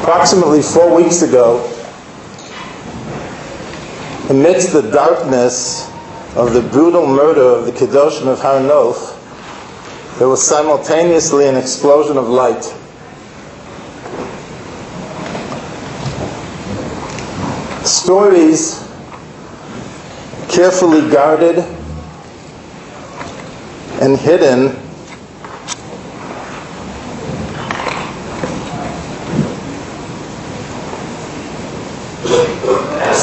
Approximately 4 weeks ago, amidst the darkness of the brutal murder of the Kedoshim of Har Nof, there was simultaneously an explosion of light. Stories carefully guarded and hidden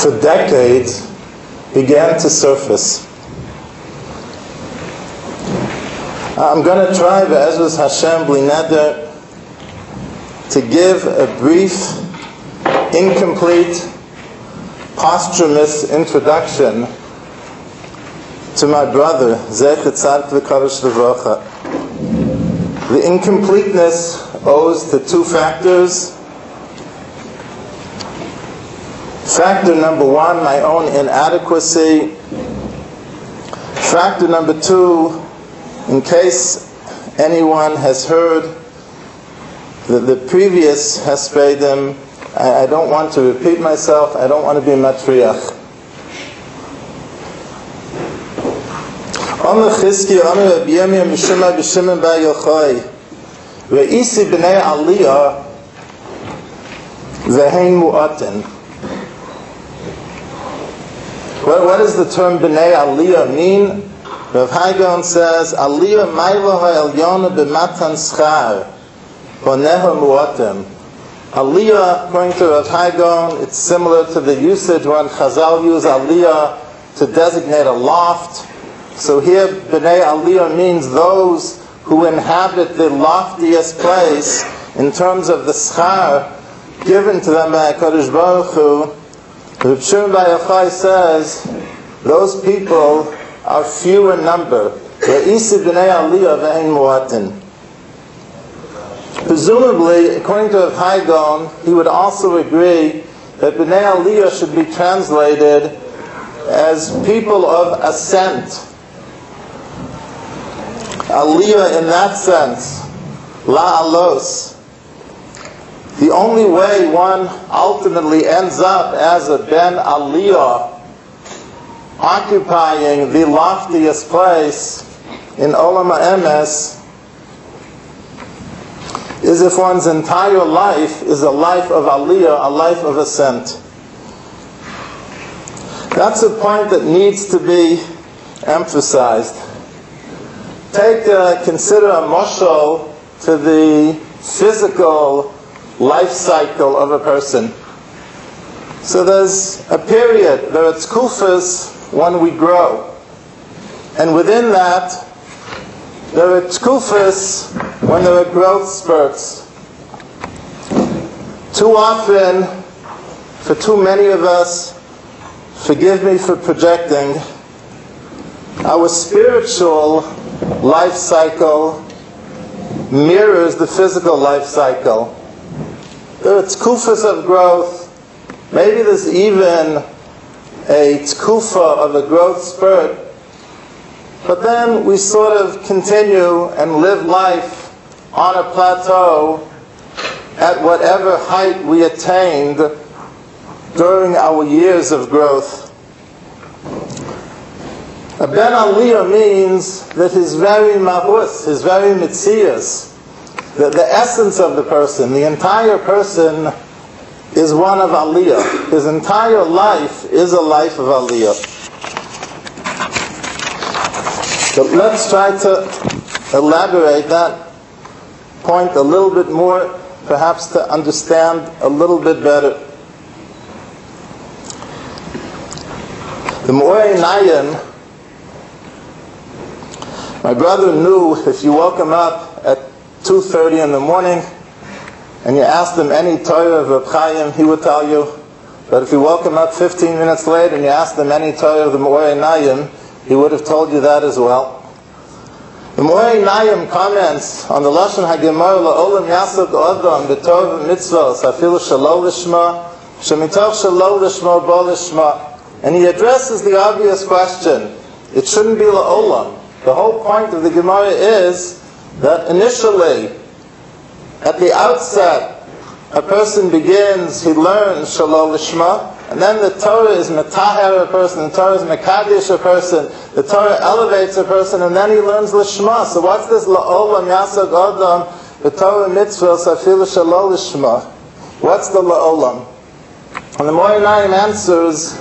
for decades began to surface. I'm going to try, Be'ezras Hashem Bli Neder, to give a brief, incomplete, posthumous introduction to my brother, Zecher Tzaddik V'Kadosh L'Vrocha. The incompleteness owes to two factors. Factor number one, my own inadequacy. Factor number two, in case anyone has heard the previous Hespedim, I don't want to repeat myself, I don't want to be matriach. Omer Chizki, Omer Rabbi Yirmiyah Mishuma B'Shimon Bar Yochai, Ve'isi B'nei Aliyah, Ve'hein Mu'atin. What does the term B'nei Aliyah mean? Rav Haigon says, Aliyah Ma'ilo Ha'elyona B'matan Schar, Boneha Mu'atim. Aliyah, according to Rav Haigon, it's similar to the usage when Chazal use Aliyah to designate a loft. So here, B'nei Aliyah means those who inhabit the loftiest place in terms of the schar given to them by HaKadosh Baruch Hu. Reb Shimon Bar Yochai says, those people are few in number. Ve'isi b'nei aliyah ve'ein mu'atin. Presumably, according to Rav Haigon, he would also agree that b'nei aliyah should be translated as people of ascent. Aliyah in that sense, la'alos. The only way one ultimately ends up as a Ben Aliyah, occupying the loftiest place in Olam HaEmes, is if one's entire life is a life of Aliyah, a life of ascent. That's a point that needs to be emphasized. Consider a moshel to the physical life cycle of a person. So there's a period, there are tkufas when we grow. And within that, there are tkufas when there are growth spurts. Too often, for too many of us, forgive me for projecting, our spiritual life cycle mirrors the physical life cycle. There are tkufas of growth. Maybe there's even a tkufa of a growth spurt. But then we sort of continue and live life on a plateau at whatever height we attained during our years of growth. A Ben Aliyah means that his very mahus, his very mitzias, the essence of the person, the entire person is one of Aliyah. His entire life is a life of Aliyah. But let's try to elaborate that point a little bit more, perhaps to understand a little bit better. The Morei Nayim, my brother knew if you woke him up at 2:30 in the morning and you asked him any Torah of Reb Chaim, he would tell you. But if you woke him up 15 minutes later and you asked him any Torah of the Morei Nayim, he would have told you that as well. The Morei Nayim comments on the Lashon HaGemara, La'olam Yasod Odom B'Torah Mitzvos Afilu Shelo Lishma Shemitoch shelo lishma bo lishma. And he addresses the obvious question. It shouldn't be la'olam. The whole point of the Gemara is that initially, at the outset, a person begins, he learns shelo lishma, and then the Torah is metaher a person, the Torah is mekadesh a person, the Torah elevates a person, and then he learns lishma. So what's this la'olam yasag adam, the Torah mitzvah safilu shelo lishma? What's the la'olam? And the Moed Naim answers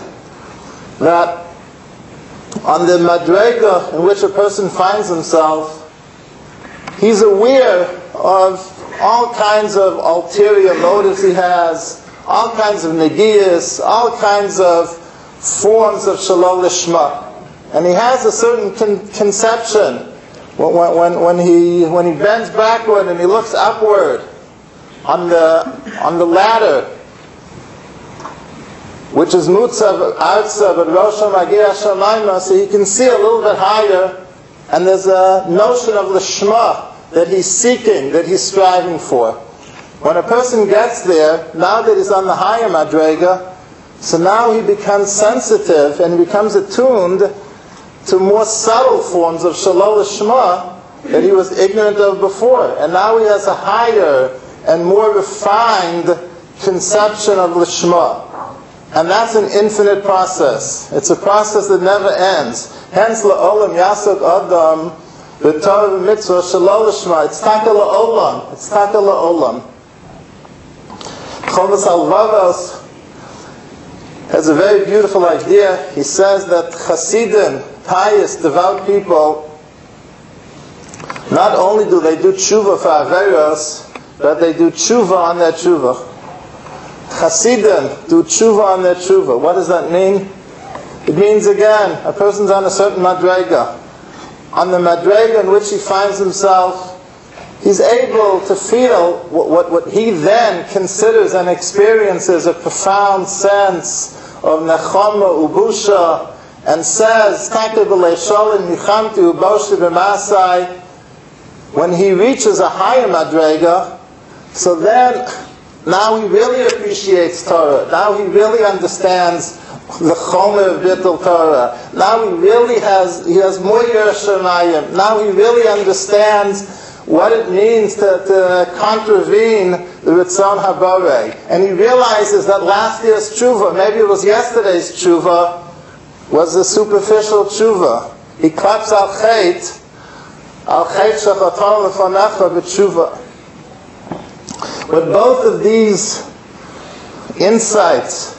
that on the madrega in which a person finds himself, he's aware of all kinds of ulterior motives he has, all kinds of negiyas, all kinds of forms of shelo lishma. And he has a certain conception when he bends backward and he looks upward on the ladder, which is Mutzav Artza, but Rosham Agir Shamayma, so he can see a little bit higher, and there's a notion of Lishma that he's seeking, that he's striving for. When a person gets there, now that he's on the higher Madrega, so now he becomes sensitive and becomes attuned to more subtle forms of Shelo Lishma that he was ignorant of before. And now he has a higher and more refined conception of Lishma. And that's an infinite process. It's a process that never ends. Hence, la'olam yasok adam b'torah mitzvah shelo lishma. It's taka la'olam. It's taka la'olam. Chovos Halevavos has a very beautiful idea. He says that Hasidim, pious, devout people, not only do they do tshuva for averos, but they do tshuva on their tshuva. Hasidim do tshuva on their tshuva. What does that mean? It means, again, a person's on a certain madrega. On the madrega in which he finds himself, he's able to feel what he then considers and experiences a profound sense of nechama ubusha, and says, when he reaches a higher madrega, so then now he really appreciates Torah. Now he really understands the chomer of Bittul Torah. Now he has more Yirah Shamayim. Now he really understands what it means to contravene the Ritzon HaBorei. And he realizes that last year's tshuva, maybe it was yesterday's tshuva, was a superficial tshuva. He claps al chet shachaton lefanecha b'tshuva. But both of these insights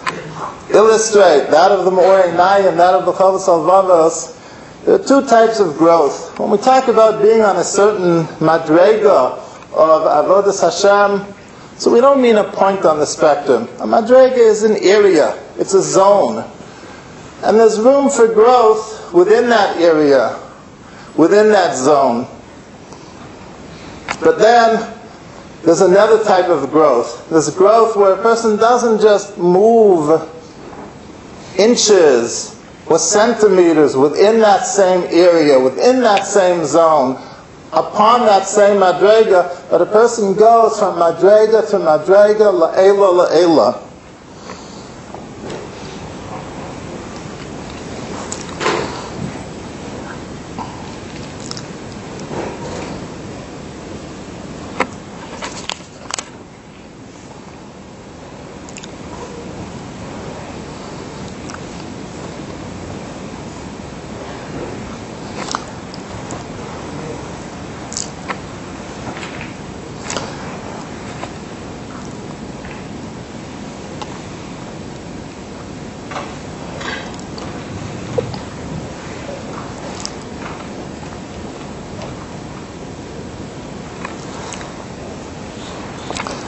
illustrate, that of the Me'orei Nayim, that of the Chovos Halevavos, there are two types of growth. When we talk about being on a certain madrega of Avodas Hashem, so we don't mean a point on the spectrum. A madrega is an area, it's a zone. And there's room for growth within that area, within that zone. But then there's another type of growth. There's growth where a person doesn't just move inches or centimeters within that same area, within that same zone, upon that same madrega, but a person goes from madrega to madrega, la'ela, la'ela.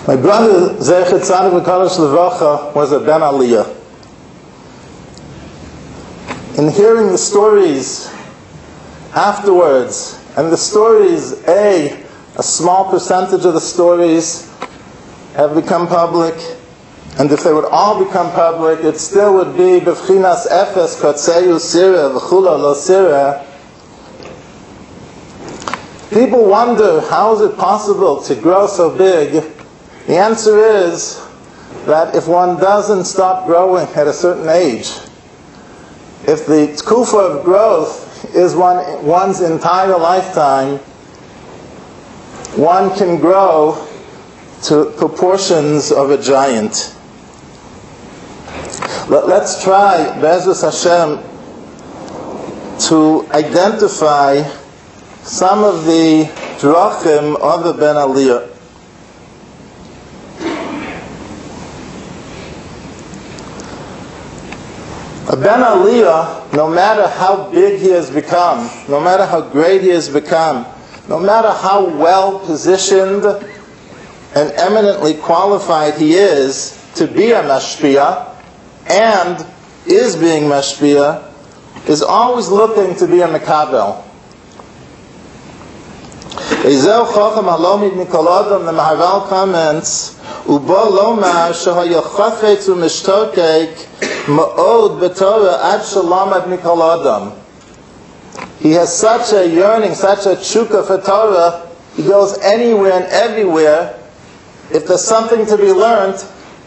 My brother, Zeichet Tzadik V'Kadosh Levacha, was a Ben Aliyah. In hearing the stories afterwards, and the stories, a small percentage of the stories have become public, and if they would all become public, it still would be B'vchinas Efes Kotzeyu Sireh V'chula Lo Sireh. People wonder, how is it possible to grow so big? The answer is that if one doesn't stop growing at a certain age, if the tkufa of growth is one's entire lifetime, one can grow to proportions of a giant. Let's try, Be'ezus Hashem, to identify some of the drachim of the Ben Aliyah. A Ben Aliyah, no matter how big he has become, no matter how great he has become, no matter how well positioned and eminently qualified he is to be a mashpia, and is being mashpia, is always looking to be a mekabel. Ezel Chacham Halomid Mikol Adam, the Maharal comments, Ubo Lomar Shehaya Chafetz U'Mishtokek Ma'od B'Torah Ad Shalamad Mikol Adam. He has such a yearning, such a tshuka for Torah, he goes anywhere and everywhere. If there's something to be learned,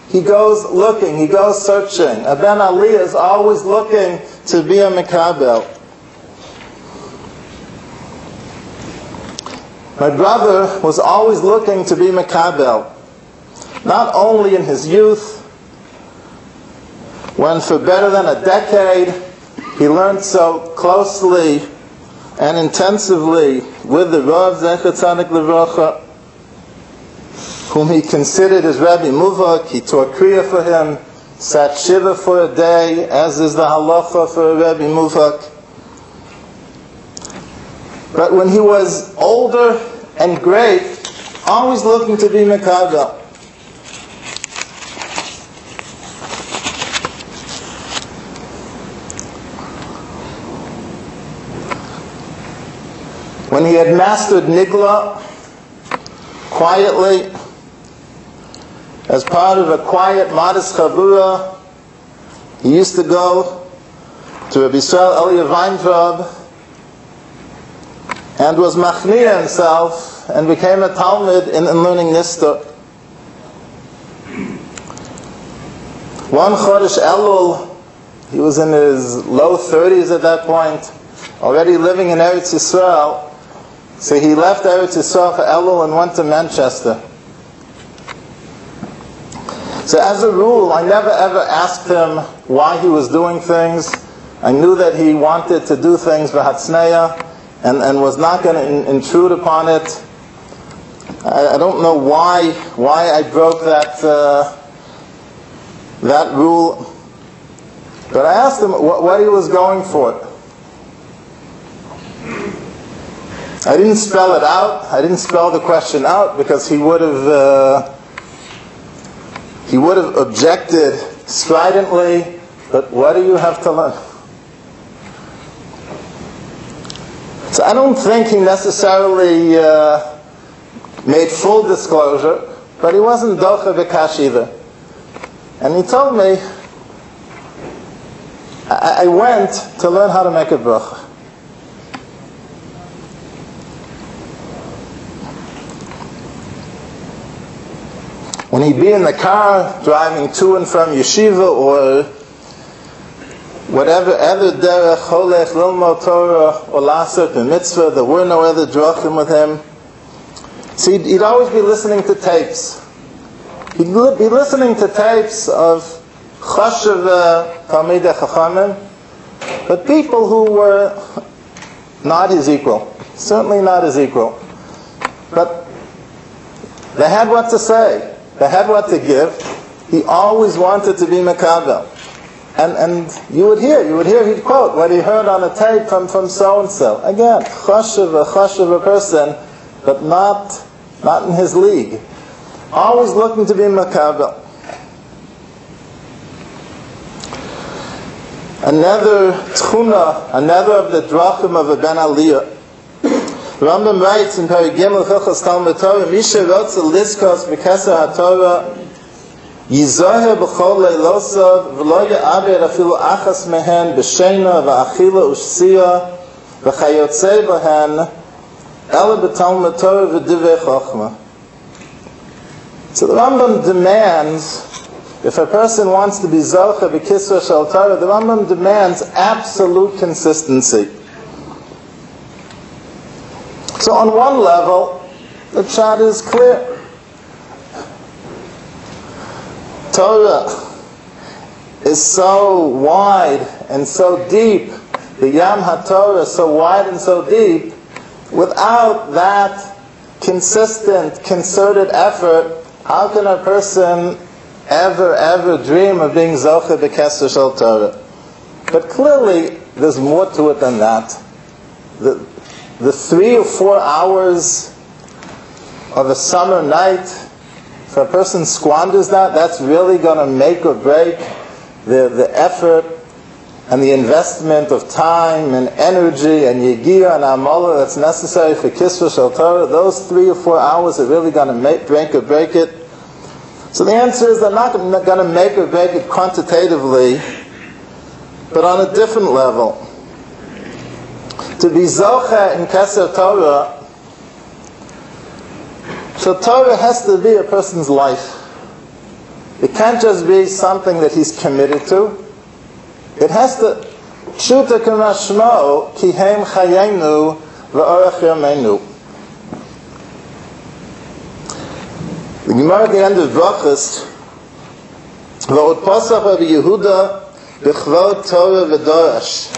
he goes looking, he goes searching. A Ben Aliyah is always looking to be a mekabel. My brother was always looking to be mekabel, not only in his youth, when for better than a decade he learned so closely and intensively with the Rav Zecher Tzadik Livrocha, whom he considered his Rabbi Muvak. He taught Kriya for him, sat Shiva for a day, as is the halacha for a Rabbi Muvak. But when he was older and great, always looking to be mekabel. When he had mastered Nigla quietly, as part of a quiet, modest chabura, he used to go to Rabbi Yisrael Elia Weintraub and was machniya himself and became a Talmud in learning Nista. One Chodesh Elul, he was in his low 30s at that point, already living in Eretz Yisrael. So he left Eretz Yisrael for Elul and went to Manchester. So as a rule, I never ever asked him why he was doing things. I knew that he wanted to do things for Hatzneya and was not going to intrude upon it. I don't know why I broke that rule. But I asked him what he was going for. I didn't spell it out. I didn't spell the question out because he would have objected stridently. But what do you have to learn? So I don't think he necessarily made full disclosure, but he wasn't docha b'kash either. And he told me, I went to learn how to make a bracha. When he'd be in the car driving to and from yeshiva or whatever other derech, cholech, lilmod Torah, or laser, mitzvah, there were no other drachim with him. So he'd always be listening to tapes. He'd be listening to tapes of chashav talmidei chachamim, but people who were not his equal, certainly not his equal. But they had what to say. They had what to give. He always wanted to be mekabel. And you would hear he'd quote what he heard on a tape from so-and-so. Again, chashav a person, but not in his league. Always looking to be mekabel. Another tchuna, another of the drachim of a Ben Aliyah. Rambam writes in Perek Gimel Hilchos Talmud Torah, Misha Rotza Liskos B'Keser HaTorah Yizoher B'chol Leilosav V'lo Ye'aber Afilu Achas Mehen B'Sheina V'Achila U'Shsiya V'Chayotzei B'Hen Ela B'Talmud Torah V'Divrei Chochma. So the Rambam demands If a person wants to be Zocha b'Kisra Shel Torah, the Rambam demands absolute consistency. So on one level, the pshat is clear. Torah is so wide and so deep, the Yam HaTorah is so wide and so deep, without that consistent, concerted effort, how can a person ever dream of being Zocha b'Kesser Shel Torah? But clearly, there's more to it than that. The 3 or 4 hours of a summer night, if a person squanders that, that's really going to make or break the effort and the investment of time and energy and Yegiah and Amala that's necessary for Kisra Shel Torah. Those 3 or 4 hours are really going to make or break it. So the answer is they're not going to make or break it quantitatively, but on a different level. To be Zocha in Kesser Torah, so Torah has to be a person's life. It can't just be something that he's committed to. It has to, Pshuta k'mashmo, ki hem chayenu v'orach yameinu. The Gemara at the end of Brachos, v'od posach Rabbi Yehuda b'chvod Torah v'dorash.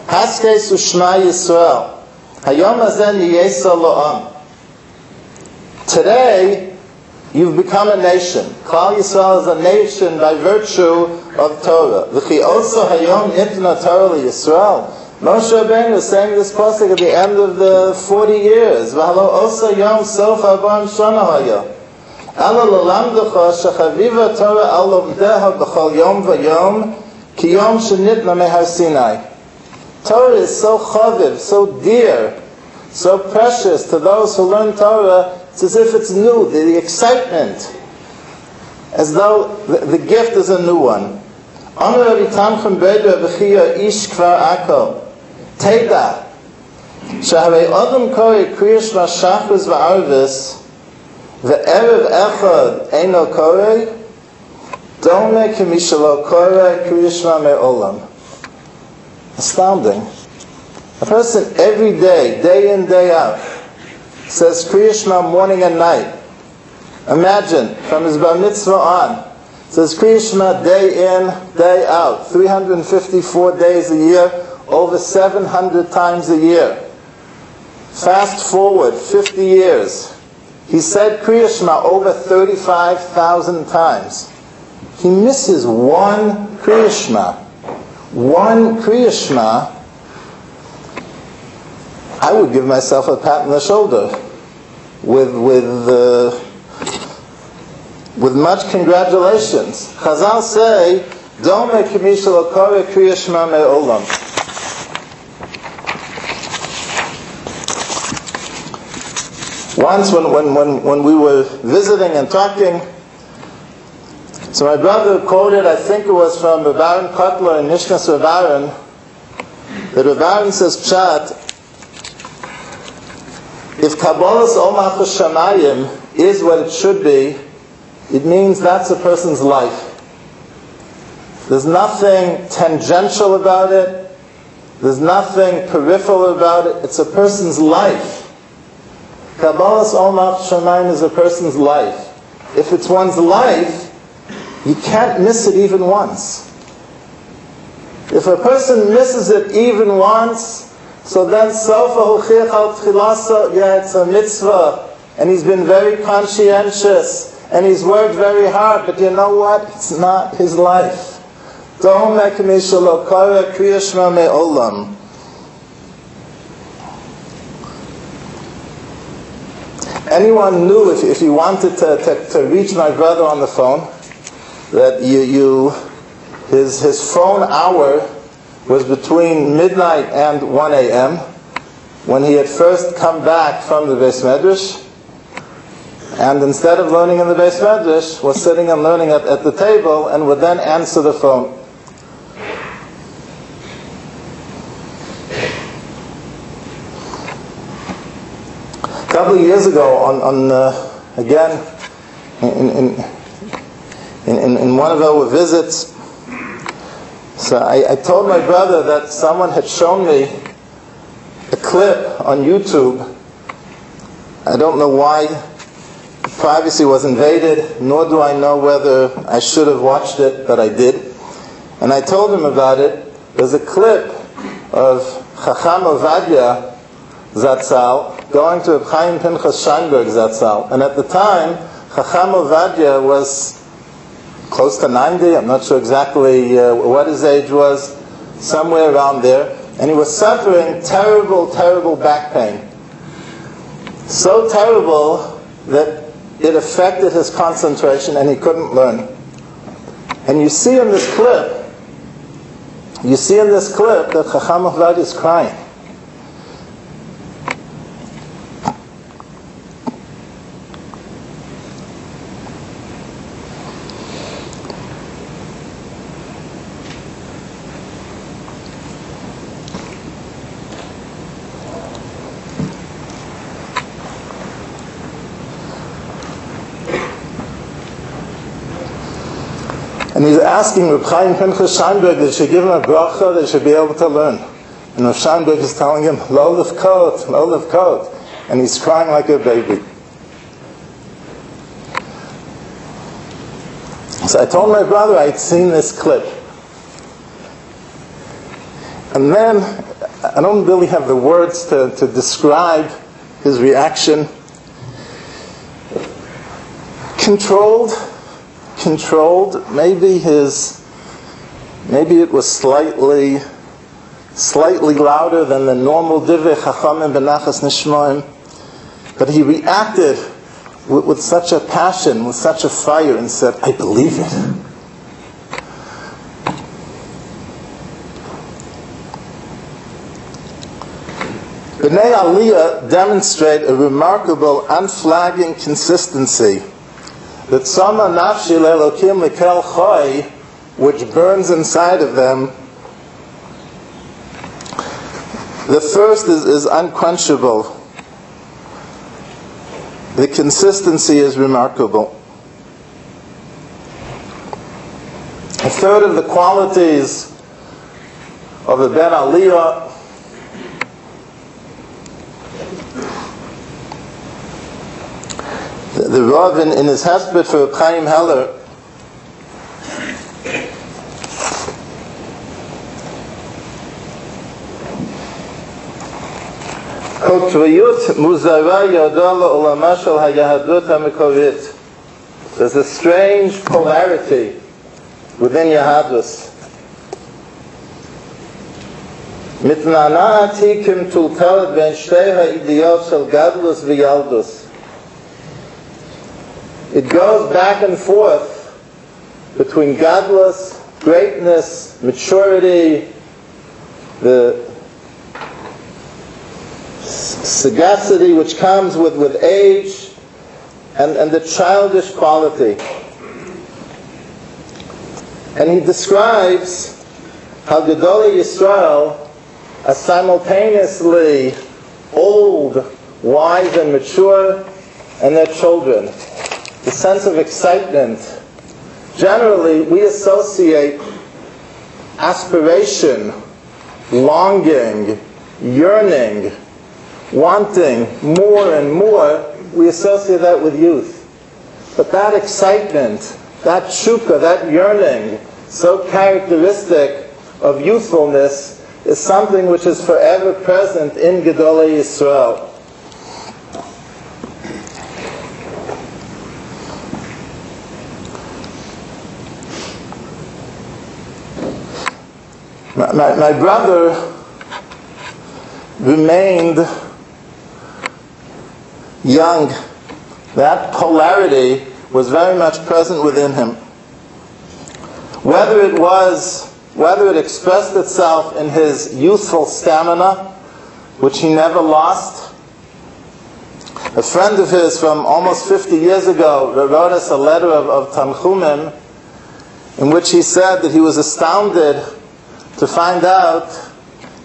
Haskes u'shma Yisrael. Hayom hazen yiyesa lo'am. Today, you've become a nation. Klal Yisrael is a nation by virtue of Torah. V'chi oso hayom itna Torah Yisrael. Moshe Rabbeinu is saying this pasuk at the end of the 40 years. V'halo oso yom sof arba'im shana hayah. Ela l'lamdecha shechaviva Torah al lomdeha b'chol yom v'yom ki yom shenitna mehar Sinai. Torah is so chaviv, so dear, so precious to those who learn Torah. It's as if it's new, the excitement, as though the gift is a new one. Teda, sheharei adam korei kriyash mashachris v'arvis, ve'erev echad eino korei, dome k'mishalo korei kriyash me'olam. Astounding. A person every day, day in, day out, says Kriya Shema morning and night. Imagine, from his bar mitzvah on, says Kriya Shema day in, day out, 354 days a year, over 700 times a year. Fast forward 50 years. He said Kriya Shema over 35,000 times. He misses one Kriya Shema. One Kriya Shema. I would give myself a pat on the shoulder with much congratulations. Chazal say, "Dome k'mishal okore kriya shema me'olam." Once, when we were visiting and talking, so my brother quoted, I think it was from Reb Aaron Kotler in Nishnas Reb Aaron, that Reb Aaron says, "Pshat, if Kabbalas Ol Malchus Shamayim is what it should be, it means that's a person's life. There's nothing tangential about it. There's nothing peripheral about it. It's a person's life. Kabbalas Ol Malchus Shamayim is a person's life. If it's one's life, you can't miss it even once. If a person misses it even once, so then Sofa Huchich al Tchilasa, yeah, it's a mitzvah, and he's been very conscientious, and he's worked very hard, but you know what? It's not his life. Don't make me shalokara kriya shema me'olam. Anyone knew, if you wanted to reach my brother on the phone, that his phone hour was between midnight and 1 a.m. when he had first come back from the Beis Medrash, and instead of learning in the Beis Medrash, was sitting and learning at the table, and would then answer the phone. A couple of years ago, again, in one of our visits. So I told my brother that someone had shown me a clip on YouTube. I don't know why privacy was invaded, nor do I know whether I should have watched it, but I did. And I told him about it. There's a clip of Chacham Ovadia Zatzal going to Reb Chaim Pinchas Scheinberg Zatzal. And at the time, Chacham Ovadia was close to 90, I'm not sure exactly what his age was, somewhere around there. And he was suffering terrible, terrible back pain. So terrible that it affected his concentration and he couldn't learn. And you see in this clip that Chacham Ovadia is crying. And he's asking Reb Chaim Pinchas Scheinberg that he should give him a bracha that he should be able to learn. And Reb Scheinberg is telling him, lo levkot. And he's crying like a baby. So I told my brother I'd seen this clip. And then, I don't really have the words to describe his reaction. Controlled, maybe it was slightly louder than the normal Divrei Chachamim Benachas Nishmoim, but he reacted with such a passion, with such a fire, and said, I believe it. Bnei Aliyah demonstrate a remarkable, unflagging consistency that Sama Nafshi Le'Elokim Likel Choy, which burns inside of them. The thirst is unquenchable. The consistency is remarkable. A third of the qualities of a Ben Aliyah the Rav in his Hesped for Chaim Heller there's a strange polarity within Yahadus. Mitnana'atikim tultalet ben shtei ha'idiyot shel gadlus v'yaldus. It goes back and forth between gadlus, greatness, maturity, the sagacity which comes with age, and the childish quality. And he describes how Gedolei Yisrael are simultaneously old, wise, and mature, and their children. The sense of excitement. Generally, we associate aspiration, longing, yearning, wanting more and more. We associate that with youth. But that excitement, that tshuka, that yearning, so characteristic of youthfulness, is something which is forever present in Gedolei Yisrael. My brother remained young. That polarity was very much present within him. Whether it expressed itself in his youthful stamina, which he never lost. A friend of his from almost 50 years ago wrote us a letter of Tanchumim, in which he said that he was astounded to find out,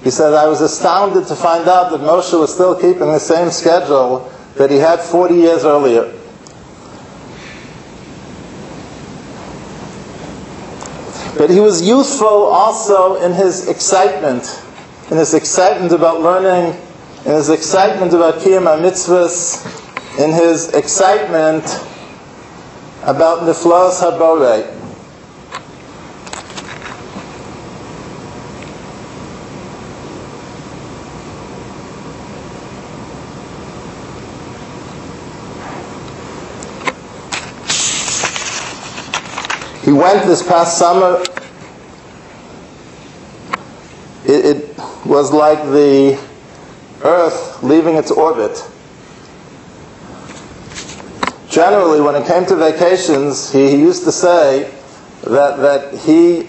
he said, I was astounded to find out that Moshe was still keeping the same schedule that he had 40 years earlier. But he was youthful also in his excitement about learning, in his excitement about Kiyum HaMitzvahs, in his excitement about Niflos HaBorei. He went this past summer. It was like the Earth leaving its orbit. Generally, when it came to vacations, he used to say that he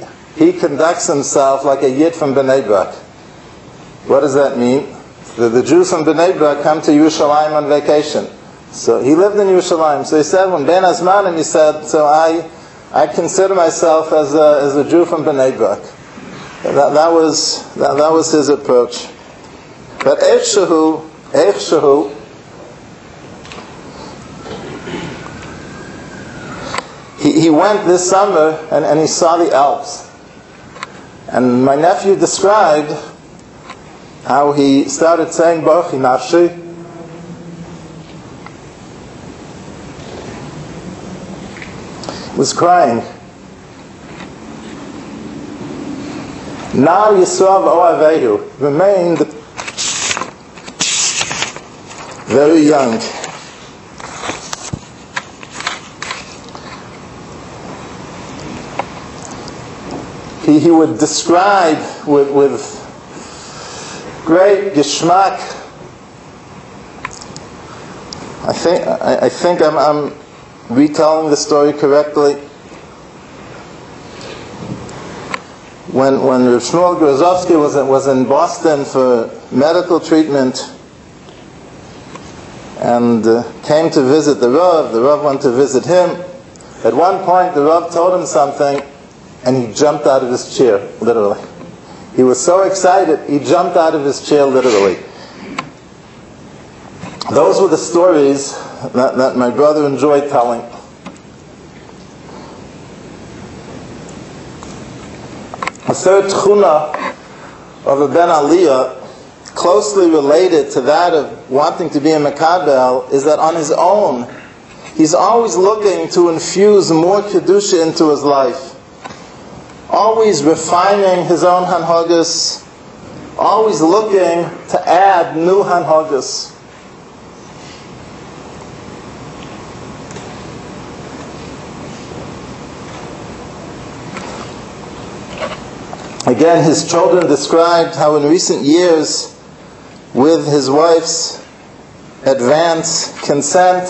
conducts himself like a Yid from Bnei Brak. What does that mean? The Jews from Bnei Brak come to Yerushalayim on vacation. So he lived in Yerushalayim. So he said, when Ben Azmanim, he said, so I consider myself as a Jew from Bnei Brak. That was his approach. But Eichshahu, he went this summer and he saw the Alps. And my nephew described how he started saying Baruch Nafshi. He was crying. Nar Yisrael Oavehu remained very young. He would describe with great geschmack. I think I'm retelling the story correctly. When Rav Shmuel Grozovsky was in Boston for medical treatment and came to visit the Rav went to visit him. At one point the Rav told him something and he jumped out of his chair, literally. He was so excited, he jumped out of his chair, literally. Those were the stories that my brother enjoyed telling. A third tchuna of a Ben Aliyah, closely related to that of wanting to be a Mekabel, is that on his own, he's always looking to infuse more Kedusha into his life. Always refining his own Hanhagas, always looking to add new Hanhagas. Again, his children described how in recent years, with his wife's advance consent,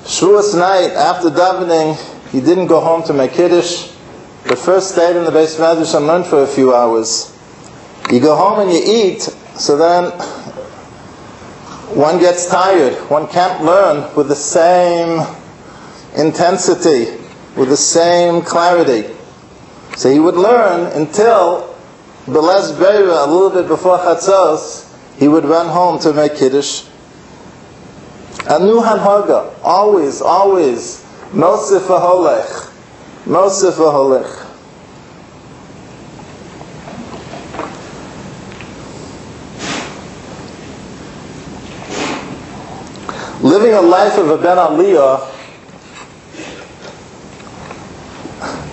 Shavuos night after davening, he didn't go home to make Kiddush, but first stayed in the Beis Medrash and learned for a few hours. You go home and you eat, so then one gets tired. One can't learn with the same intensity, with the same clarity. So he would learn until Beles Beira, a little bit before Chatzos, he would run home to make Kiddush. A new Hanhaga, always, Moshe v'holech, Moshe v'holech. Living a life of a Ben Aliyah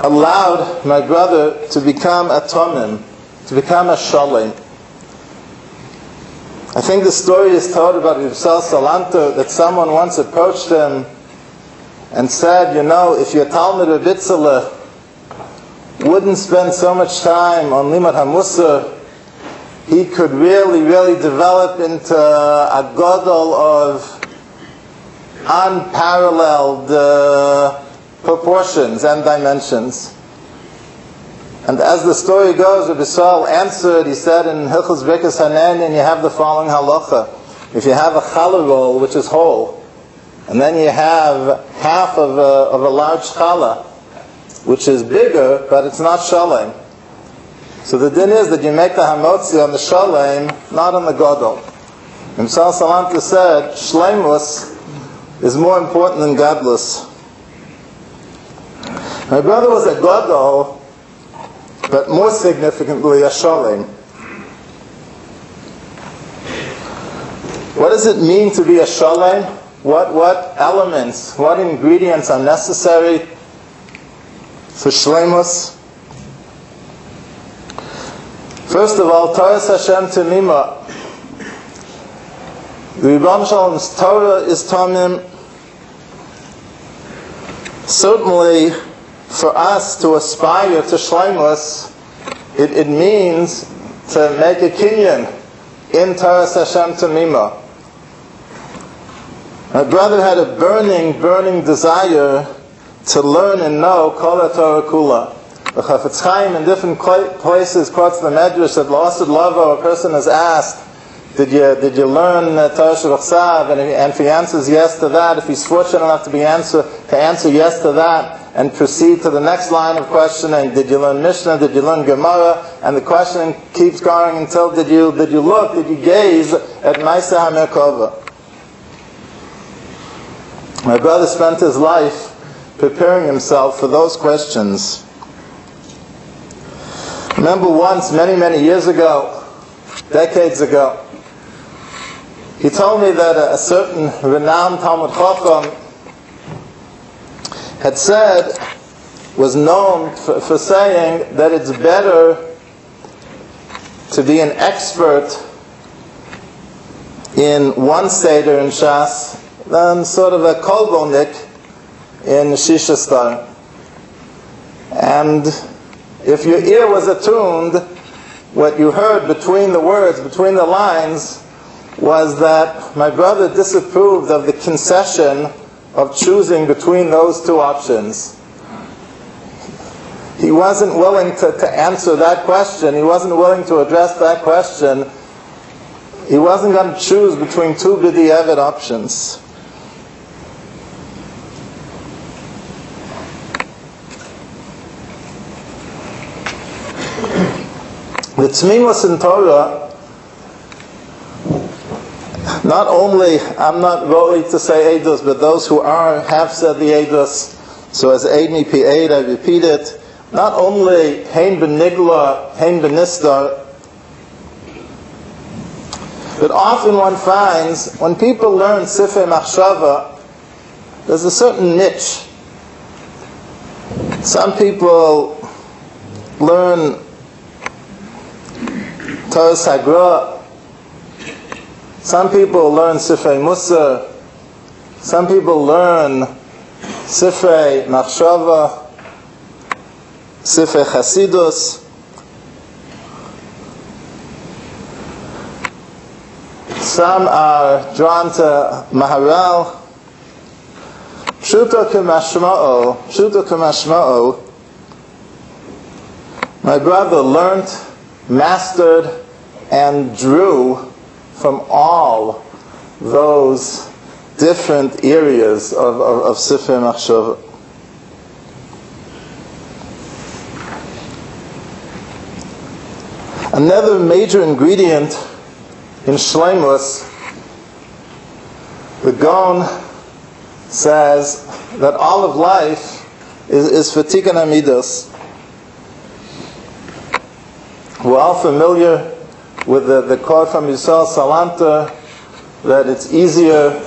allowed my brother to become a Tomim, to become a Shalim. I think the story is told about Yisrael Salanter that someone once approached him and said, if your Talmud Rebitzele wouldn't spend so much time on Limud HaMusar, he could really develop into a gadol of unparalleled proportions and dimensions. And as the story goes, Rabbi Yisrael answered, he said in Hilchos Birkas Hanen, you have the following halacha. If you have a challah roll, which is whole, and then you have half of a large challah, which is bigger, but it's not shalem. So the din is that you make the hamotzi on the shalem, not on the gadol. Yisrael Salanter said, shleimus is more important than gadlus. My brother was a gadol but more significantly, a sholem. What does it mean to be a sholem? What elements, what ingredients are necessary for shleimus? First of all, Torah Hashem Temima. The Rebbeinu Shalom's Torah is Tamim. Certainly, for us to aspire to shleimus, it means to make a kinyan in Torah Hashem Temima. My brother had a burning desire to learn and know Kol HaTorah Kula. The Chafetz Chaim in different places quotes the Medrash that L'Asad Lavo, a person is asked, did you learn Torah Shabbat? And if he answers yes to that, if he's fortunate enough to answer yes to that, and proceed to the next line of questioning, did you learn Mishnah, did you learn Gemara? And the questioning keeps going until did you gaze at Maaseh HaMerkava? My brother spent his life preparing himself for those questions. Remember once, many years ago, decades ago, he told me that a certain renowned Talmud Chacham had said, was known for saying that it's better to be an expert in one seder in Shas than sort of a kolbonik in Shisha Star. And if your ear was attuned, what you heard between the words, between the lines, was that my brother disapproved of the concession of choosing between those two options. He wasn't willing to answer that question. He wasn't willing to address that question. He wasn't going to choose between two b'di'evet options. The Tzmimus in Torah, not only, I'm not ready to say Eidos, but those who have said the Eidos, so as Eid mi pi Eid, I repeat it, not only Hein benigla, Hein benistar, but often one finds, when people learn Sifrei Machshava, there's a certain niche. Some people learn Torah Sagra. Some people learn Sifrei Musar. Some people learn Sifrei Machshava, Sifrei Chasidus. Some are drawn to Maharal. Pshuto k'mashma'o. My brother learned, mastered, and drew from all those different areas of Sifrei Machshava. Another major ingredient in Shleimus, the Gaon says that all of life is for Tikkun HaMidos. We're all familiar with the quote from Yisrael Salanter that it's easier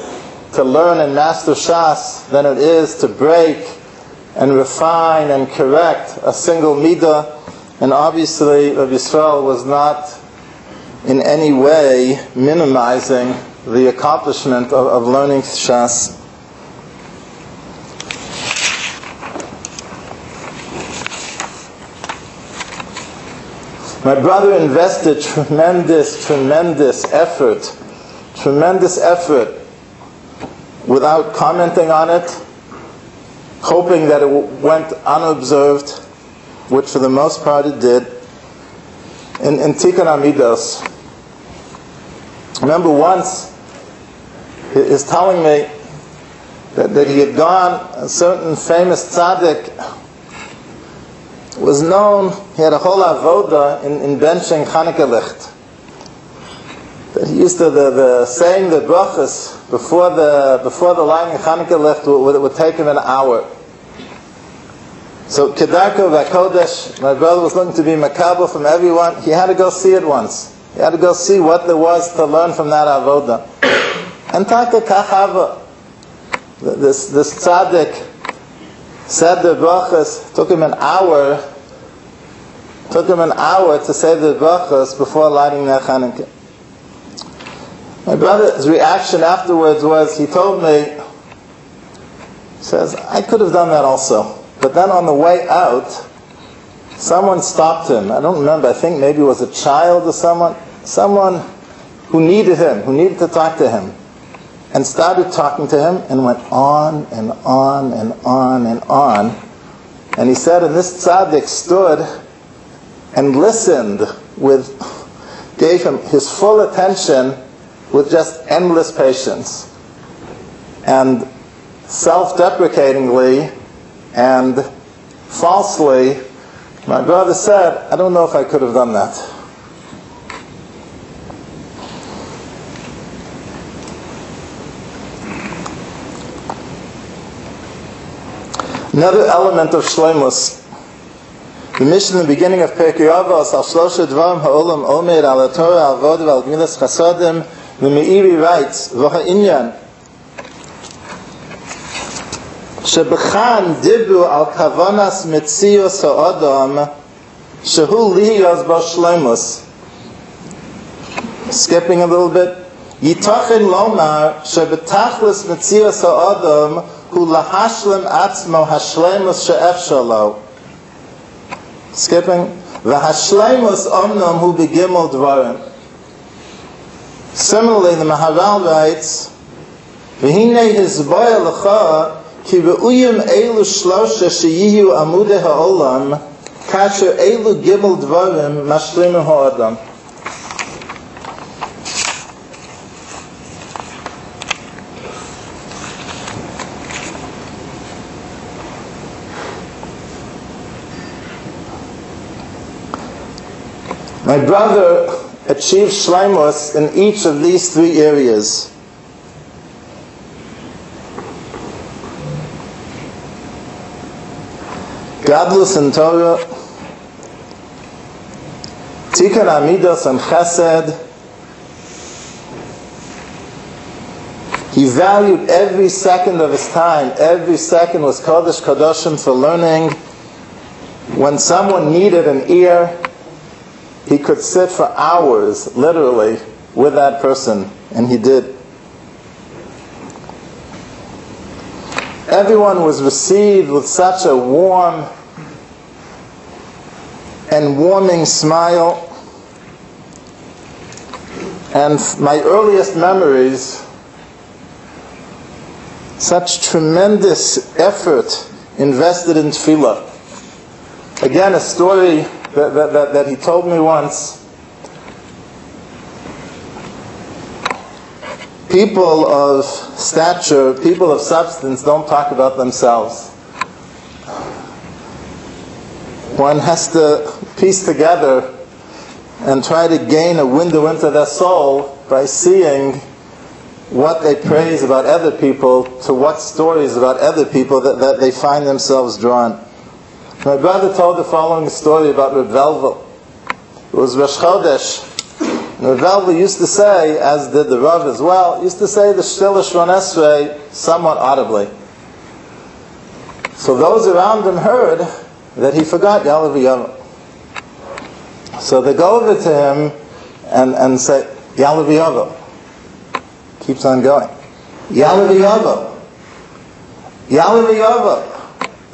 to learn and master Shas than it is to break and refine and correct a single midah. And obviously Rabbi Yisrael was not in any way minimizing the accomplishment of learning Shas. My brother invested tremendous effort without commenting on it, hoping that it went unobserved, which for the most part it did, in Tikkun HaMidos. Remember once, he is telling me that he had gone, a certain famous tzaddik was known, he had a whole avoda in benching Chanukah licht. That he used to, saying the brachas before the lighting of Chanukah licht would take him an hour. So Kedarko Vakodesh, my brother was looking to be makabel from everyone. He had to go see it once. He had to go see what there was to learn from that avoda. And Taka Kachava, this tzaddik said the brachas. Took him an hour to say the brachas before lighting the Chanukah. My brother's reaction afterwards was, he told me, he says, I could have done that also. But then on the way out, someone stopped him. I don't remember, I think maybe it was a child or someone who needed him, who needed to talk to him, and started talking to him and went on and on and on and on. And he said, and this tzaddik stood and listened gave him his full attention with just endless patience. And self-deprecatingly and falsely, my brother said, I don't know if I could have done that. Another element of shleimus. The mission in the beginning of Perkei Avos, al shlosha dvarim ha'olam omer al Torah al vod al gmilas chasadim, the Meiri writes, v'ha inyan, shebechan dibru al kavanas mitzios ha'odam, shehu lihiyos bo shleimus. Skipping a little bit. Yitachin lomar, shebetachlis mitzios ha'odam, hu lahashlim atzmo hashleimus she'efshar lo. Skipping. V'hashleimus omnam hu begimel dvarim. Similarly, the Maharal writes, V'hinei hizboya l'cha ki be'uyim elu shlosha sheyihu amudei ha'olam kasher elu gimel dvarim mashlimu ha'adam. My brother achieved shleimus in each of these three areas. Gadlus and Torah, Tikkun Amidos and Chesed. He valued every second of his time. Every second was Kodesh Kadoshim for learning. When someone needed an ear, he could sit for hours, literally, with that person, and he did. Everyone was received with such a warm and warming smile. And my earliest memories, such tremendous effort invested in tefillah. Again, a story that he told me once. People of stature, people of substance don't talk about themselves. One has to piece together and try to gain a window into their soul by seeing what they praise about other people, to what stories about other people that they find themselves drawn. My brother told the following story about Reb Velvel. It was Rosh Chodesh. Reb Velvel used to say, as did the Rav as well, used to say the Shtil Shron Esrei somewhat audibly. So those around him heard that he forgot Yalav Yalav. So they go over to him and say, Yalav Yalav. Keeps on going. Yalav Yalav. Yalav Yalav.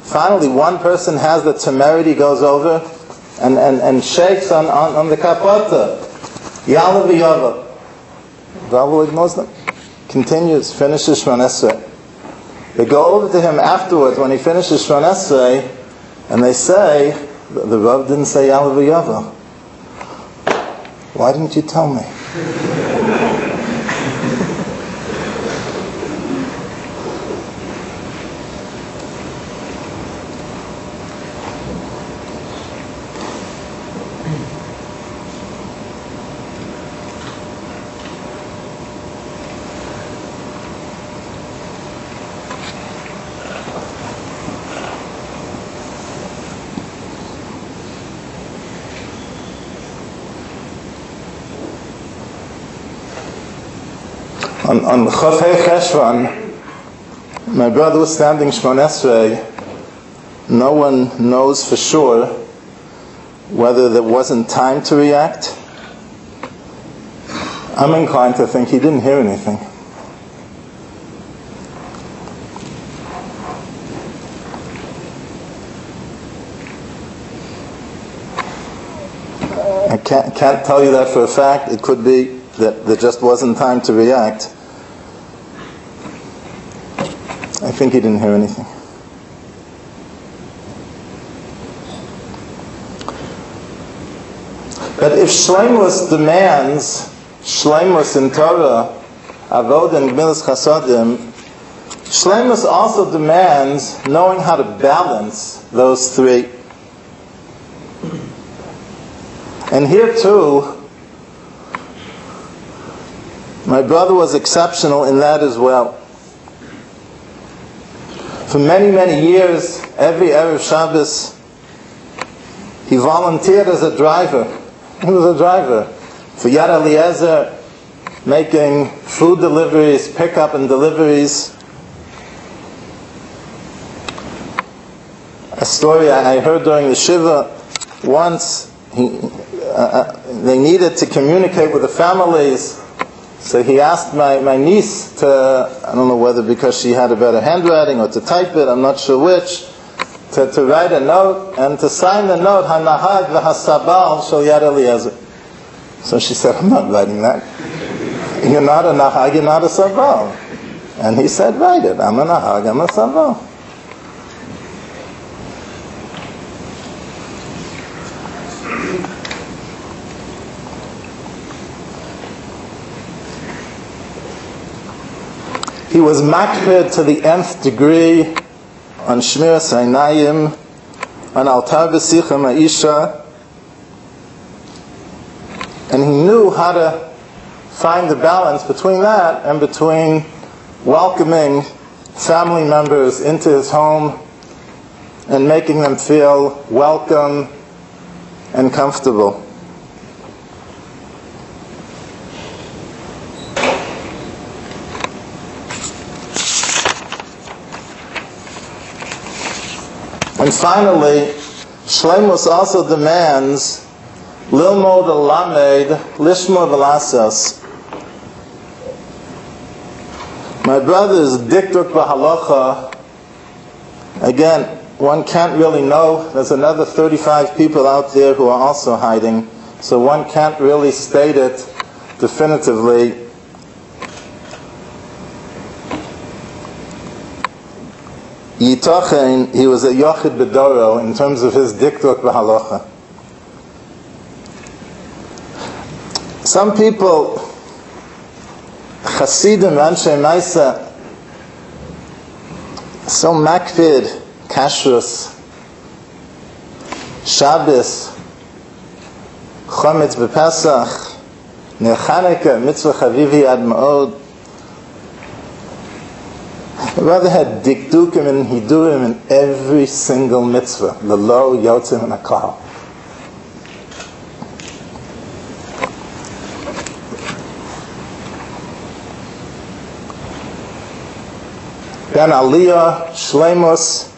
Finally, one person has the temerity, goes over and shakes on the kapota. Yalav Yalav. Velvel ignores them. Continues, finishes Shron Esrei. They go over to him afterwards when he finishes Shron Esrei, and they say, the Rav didn't say Yalav Yalav. Why didn't you tell me? On Chofei Cheshvan, my brother was standing Shmon Esrei. No one knows for sure whether there wasn't time to react. I'm inclined to think he didn't hear anything. I can't tell you that for a fact. It could be that there just wasn't time to react. I think he didn't hear anything. But if Shleimus demands Shleimus in Torah, Avod and Gmilas Chasodim, Shleimus also demands knowing how to balance those three. And here too, my brother was exceptional in that as well. For many, many years, every Erev Shabbos, he volunteered as a driver. He was a driver for Yad Eliezer, making food deliveries, pickup and deliveries. A story I heard during the Shiva, once they needed to communicate with the families, so he asked my niece to, I don't know whether because she had a better handwriting or to type it, I'm not sure which, to write a note and to sign the note, Hanahag v'hasabal shel Yad Eliezer. So she said, I'm not writing that. You're not a Nahag, you're not a Sabal. And he said, write it. I'm a Nahag, I'm a Sabal. He was makpid to the nth degree on Shmiras Einayim, on Altar B'Sicha Ma'isha, and he knew how to find the balance between that and between welcoming family members into his home and making them feel welcome and comfortable. And finally, Shleimus also demands Lilmod Alamed Lishma Velasas. My brother's Dikduk Bahalacha, again, one can't really know. There's another 35 people out there who are also hiding, so one can't really state it definitively. Yitachen, he was a Yochid Bedoro in terms of his Dikduk Bahalacha. Some people, Chasidim, Anshe Maisa, so makpid, kashrus, Shabbos, Chometz b'Pesach, Ner Chanukah, Mitzvah Chavivi Ad Ma'od. My brother had dikdukim and hidurim in every single mitzvah, Lelo, Yotzim, and Akal. Then Aliyah, Shleimus.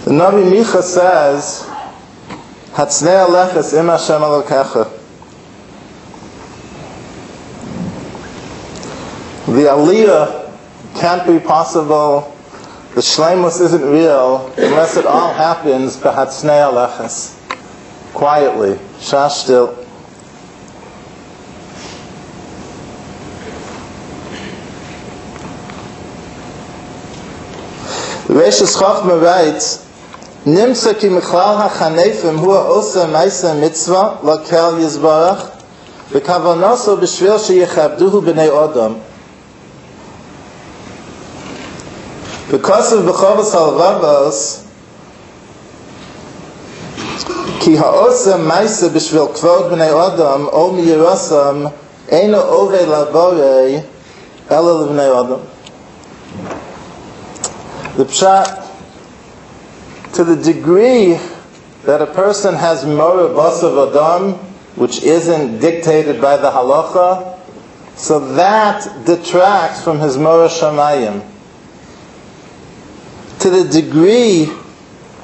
The Navi Micha says, Hatznei aleches im Hashem Elokecha. The Aliyah can't be possible, the Shleimus isn't real, unless it all happens b'hatznei aleches, quietly, shashtil. Reishis Chochma writes, Nimsa ki mechlal hachanefim hua osa maisa mitzvah lakel yizbarach v'kavonoso b'shvil sheyechabduhu b'nei odom. Because of B'chovos HaLevavos, ki ha'osa maisa b'shvil kvod b'nei odom o miyirosam eino ovei laborei ela l'b'nei odom. The pshat, to the degree that a person has moreh basav adam, which isn't dictated by the halacha, so that detracts from his Mora Shamayim. To the degree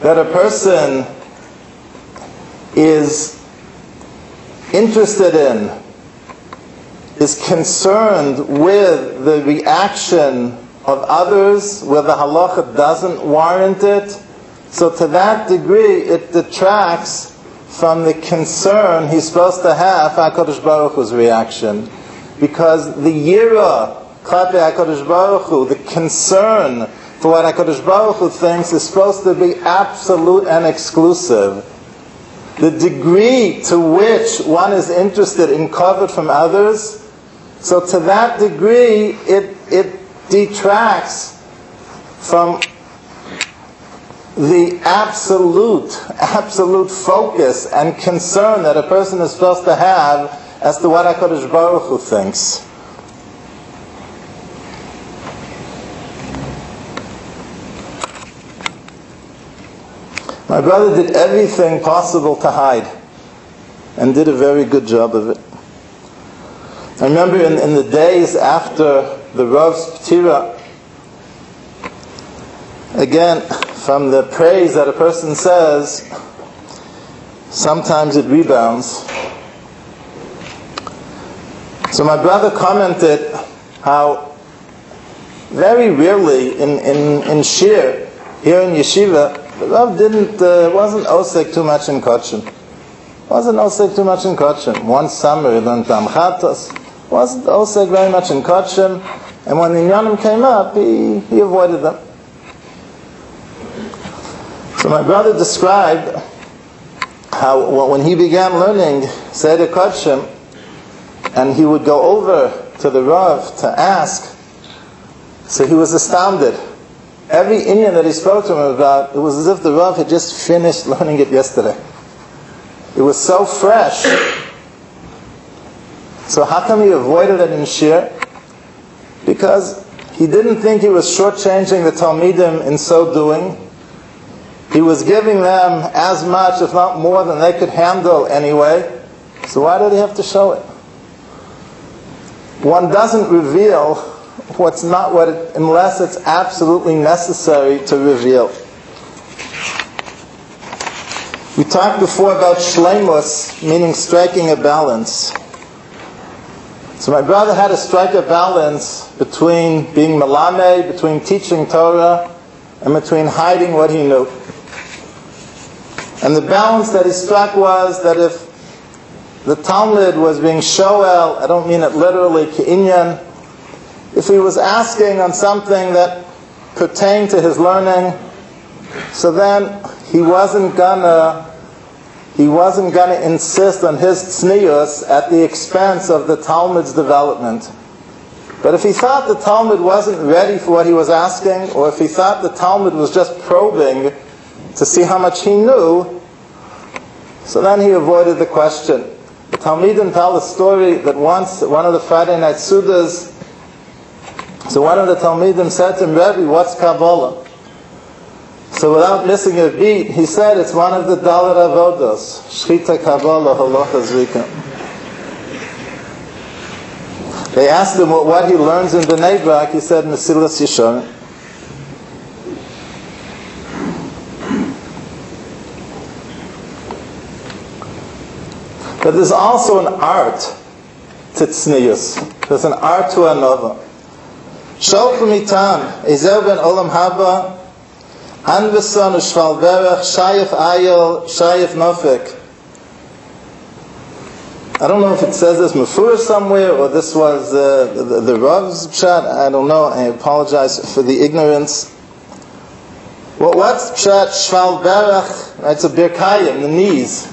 that a person is interested in, is concerned with the reaction of others where the halacha doesn't warrant it, so to that degree it detracts from the concern he's supposed to have for HaKadosh Baruch Hu's reaction. Because the yira, klape HaKadosh Baruch Hu, the concern for what HaKadosh Baruch Hu thinks, is supposed to be absolute and exclusive. The degree to which one is interested in covered from others, so to that degree it detracts from the absolute focus and concern that a person is supposed to have as to what HaKadosh Baruch Hu thinks. My brother did everything possible to hide, and did a very good job of it. I remember in the days after the Rav's Ptira, again, from the praise that a person says, sometimes it rebounds. So my brother commented how very rarely in Shir, here in Yeshiva, the Rav wasn't osek too much in Kochim. One summer he learned Amchatos, wasn't osek very much in Kochim, and when the Inyanim came up, he avoided them. So my brother described how when he began learning Seder Kochim, and he would go over to the Rav to ask, so he was astounded. Every Inyan that he spoke to him about, it was as if the Rav had just finished learning it yesterday. It was so fresh. So how come he avoided it in Shir? Because he didn't think he was shortchanging the Talmidim in so doing. He was giving them as much, if not more, than they could handle anyway. So why did he have to show it? One doesn't reveal what's not what it, unless it's absolutely necessary to reveal. We talked before about shleimus, meaning striking a balance. So my brother had to strike a balance between being melame, between teaching Torah, and between hiding what he knew. And the balance that he struck was that if the Talmud was being shoel, I don't mean it literally, ke'inyan, if he was asking on something that pertained to his learning, so then he wasn't gonna insist on his tznius at the expense of the Talmud's development. But if he thought the Talmud wasn't ready for what he was asking, or if he thought the Talmud was just probing to see how much he knew, so then he avoided the question. The Talmidim tell the story that once at one of the Friday night Sudas, so one of the Talmidim said to him, Rebbe, what's Kabbalah? So without missing a beat, he said it's one of the Dalet Avodos, Shchita Kabbalah Halacha Zrika. They asked him what he learns in Bnei Brak. He said Mesilas Yesharim. But there's also an art to tznius. There's an art to another. Shol Kumitan, Ezel ben Olam Haba, Anveson Ushval Berach, Shayef Ayel, Shayef Nofek. I don't know if it says this Mefur somewhere, or this was the Rav's Pshat. I don't know. I apologize for the ignorance. Well, what's Pshat Shval Berach? It's a Birkayim, the knees.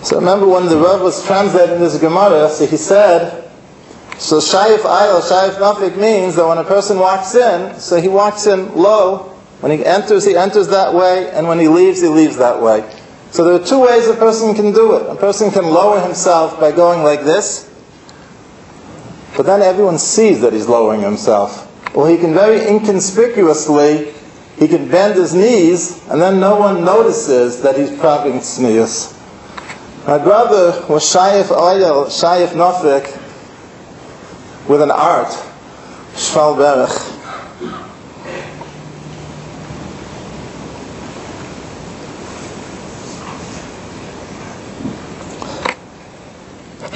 So remember when the Rav was translating this Gemara, so he said, so Shayef Ayel, Shayef Nafik means that when a person walks in, so he walks in low. When he enters that way, and when he leaves that way. So there are two ways a person can do it. A person can lower himself by going like this, but then everyone sees that he's lowering himself. Or he can very inconspicuously, he can bend his knees, and then no one notices that he's propping tznius. My brother was Shayef Oil, Shayef Nofik, with an art, Shval Berech.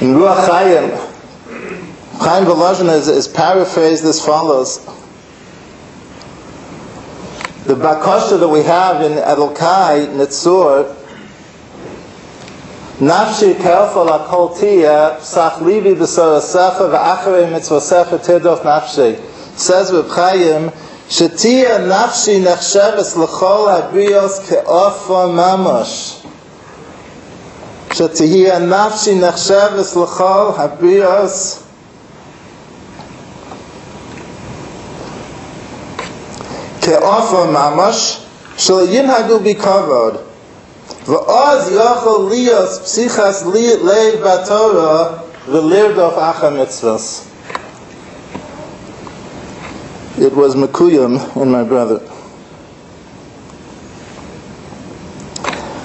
In Ruach Chaim, Chaim Volozhin is paraphrased as follows. The bakosha that we have in Edelkai, Nitzur, Nafshi kelfal akol tia, psach livi b'sorasecha v'acharei mitzvosecha tirdof nafshi. Says Reb Chaim, shetia nafshi nechsheves l'chol habrios ke'ofa mamash. Shetia nafshi nechsheves l'chol habrios ke'ofa mamash, shel yinhagu b'kavod. V'oz yochel lios psichas leiv b'Torah v'lirdof acha mitzvos. It was Mekuyim in my brother.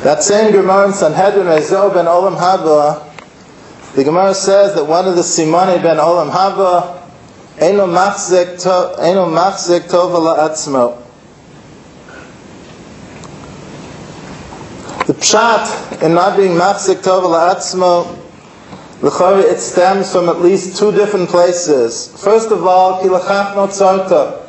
That same Gemara in Sanhedrin, Ezo ben Olam Haba, the Gemara says that one of the Simoni ben Olam Haba, Eino machzik tova la'atzmo. The pshat in not being machzik tova la'atzmo, l'chari, it stems from at least two different places. First of all, ki l'chach no tzarta.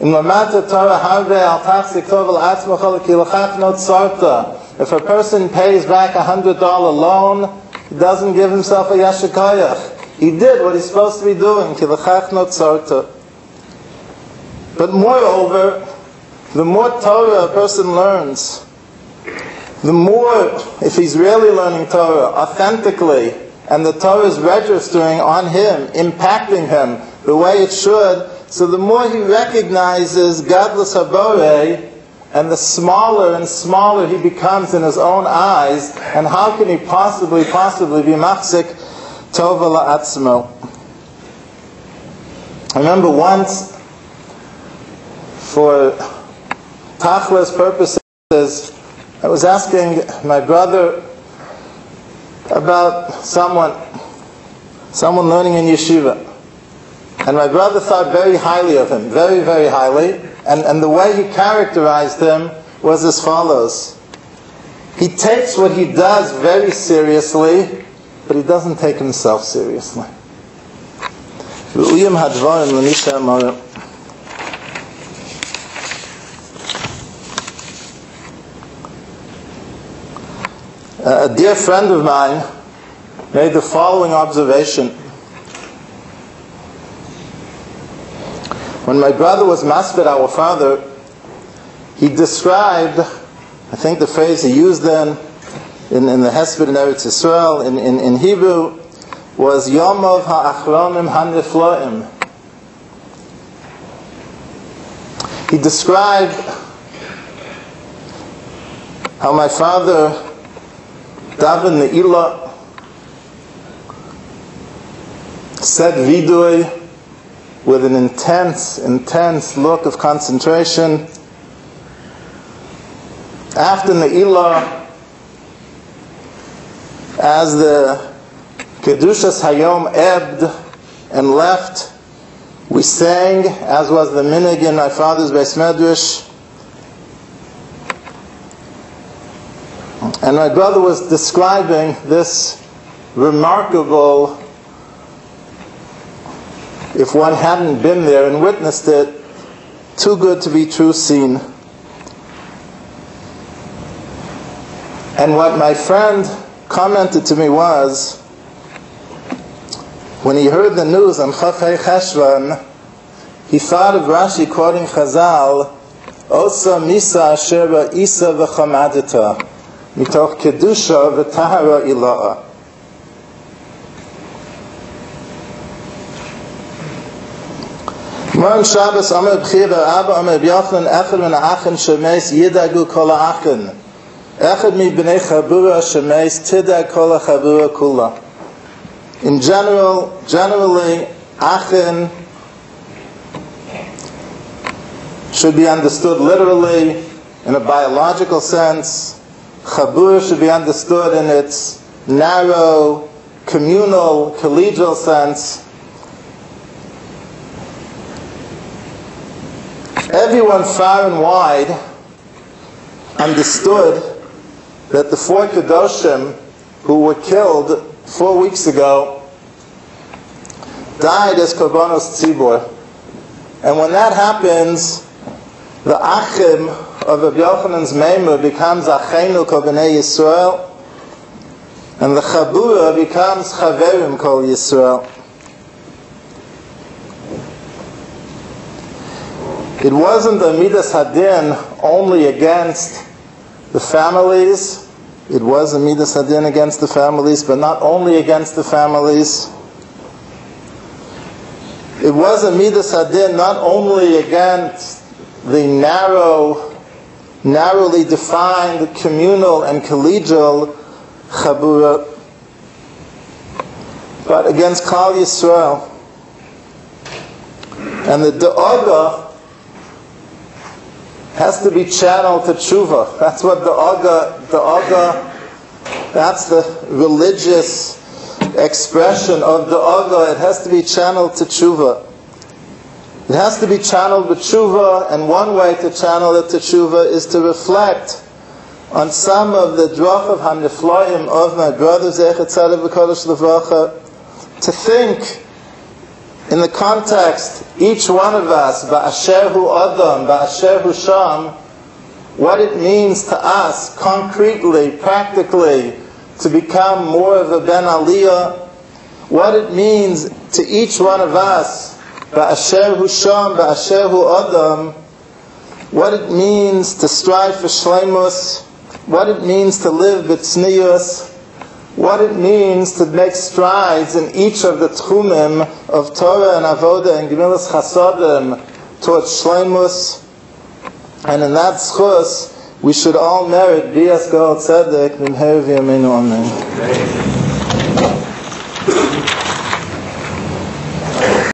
In Lamata Torah harve al tachzik tova la'atzmo chol ki l'chach no tzarta. If a person pays back $100 loan, he doesn't give himself a yashikayach. He did what he's supposed to be doing. Ki l'chach no tzarta. But moreover, the more Torah a person learns, the more, if he's really learning Torah authentically, and the Torah is registering on him, impacting him the way it should, so the more he recognizes Gadlus Haborei, and the smaller and smaller he becomes in his own eyes, and how can he possibly be machzik tova la'atzmo? I remember once, for tachlis purposes, I was asking my brother about someone learning in yeshiva. And my brother thought very highly of him, very, very highly. And the way he characterized him was as follows. He takes what he does very seriously, but he doesn't take himself seriously. A dear friend of mine made the following observation. When my brother was Hesped, our father, he described, I think the phrase he used then in the Hesped in Eretz Yisrael, in Hebrew, was Yomov ha'achronim hanifloim. He described how my father daven ne'ilah, said vidui with an intense look of concentration. After ne'ilah, as the Kedushas Hayom ebbed and left, we sang, as was the minig in my father's Beis Medrash. And my brother was describing this remarkable, if one hadn't been there and witnessed it, too good to be true scene. And what my friend commented to me was, when he heard the news on Chafei Cheshvan, he thought of Rashi quoting Chazal, Osa misa asher isa v'chamadita, mitoch kedusha v'tahara ila'a. Mon Shabbos Amar B'chira Abba Amar B'Yochanan Echad min ha'achin shemeis yidagu kol ha'achin Echad mi b'nei chabura shemeis tidag kol ha'chabura kula. In generally, achin should be understood literally in a biological sense. Chabura should be understood in its narrow, communal, collegial sense. Everyone far and wide understood that the 4 Kedoshim who were killed 4 weeks ago died as Korbanos Tzibur. And when that happens, the Achim of Rabbi Yochanan's Meimer becomes Achenu Kol Bnei Yisrael, and the Chabura becomes Chaverim Kol Yisrael. It wasn't a Midas Hadin only against the families. It was a Midas Hadin against the families, but not only against the families. It was a Midas Hadin not only against the narrowly defined communal and collegial Chabura, but against Klal Yisrael. And the Da'aga has to be channeled to tshuva. That's what da'aga, that's the religious expression of da'aga. It has to be channeled to tshuva. It has to be channeled to tshuva, and one way to channel it to tshuva is to reflect on some of the drachav hanifloim of my brother Zecher Tzaddik V'Kodesh L'Vracha, to think in the context, each one of us, ba'asher hu adam, ba'asher hu sham, what it means to us concretely, practically, to become more of a ben aliyah, what it means to each one of us, ba'asher hu sham, ba'asher hu adam, what it means to strive for shleimus, what it means to live b'tznius, what it means to make strides in each of the tchumim of Torah and Avodah and Gemilas Chasadim towards Shleimus. And in that schus, we should all merit Bias Gal Tzedek V'mher V'yameinu Amen.